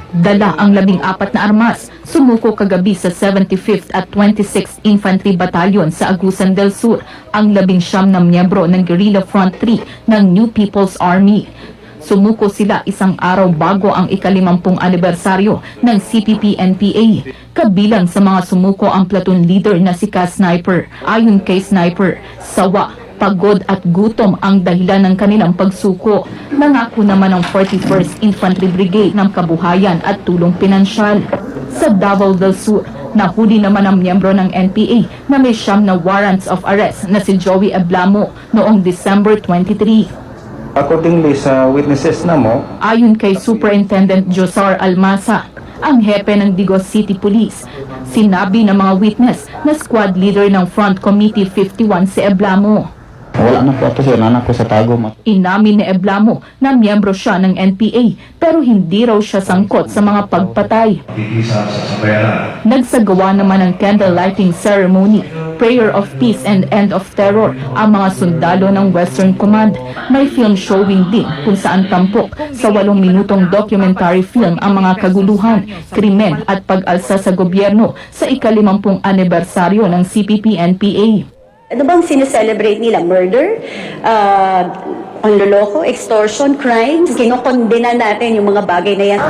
Dala ang 14 na armas, sumuko kagabi sa 75th at 26th Infantry Battalion sa Agusan del Sur ang 19 na miyembro ng Guerrilla Front 3 ng New People's Army. Sumuko sila isang araw bago ang ika-50 anibersaryo ng CPP-NPA. Kabilang sa mga sumuko ang platoon leader na si Ka-Sniper. Ayon kay Sniper, sawa, pagod at gutom ang dahilan ng kanilang pagsuko. Nangako naman ang 41st Infantry Brigade ng kabuhayan at tulong pinansyal. Sa Davao del Sur, nahuli naman ang miyembro ng NPA na may 9 na warrants of arrest na si Joey Ablamo noong December 23. Accordingly sa witnesses na mo, ayon kay Superintendent Josar Almasa, ang hepe ng Digos City Police, sinabi ng mga witness na squad leader ng Front Committee 51 si Ablamo. wala na po ato sir, nanak ko sa tago. Inamin ni Ablamo na miyembro siya ng NPA pero hindi raw siya sangkot sa mga pagpatay. Nagsagawa naman ng candle lighting ceremony, prayer of peace and end of terror ang mga sundalo ng Western Command. May film showing din kung saan tampok sa 8 minutong documentary film ang mga kaguluhan, krimen at pag-alsa sa gobyerno sa ika-50 anibersaryo ng CPP-NPA. Ano bang sineselebrate nila? Murder? Panloloko? Extortion? Crimes? Kinokondena natin yung mga bagay na yan.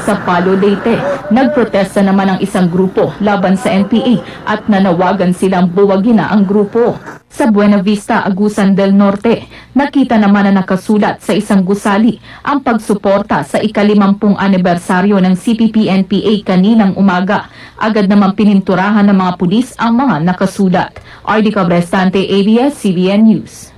Sa Palo Leyte, nagprotesta naman ang isang grupo laban sa NPA at nanawagan silang buwagin na ang grupo. Sa Buena Vista, Agusan del Norte, nakita naman na nakasulat sa isang gusali ang pagsuporta sa ika-50 anibersaryo ng CPP-NPA kaninang umaga. Agad naman pininturahan ng mga pulis ang mga nakasulat. RD Cabrestante, ABS-CBN News.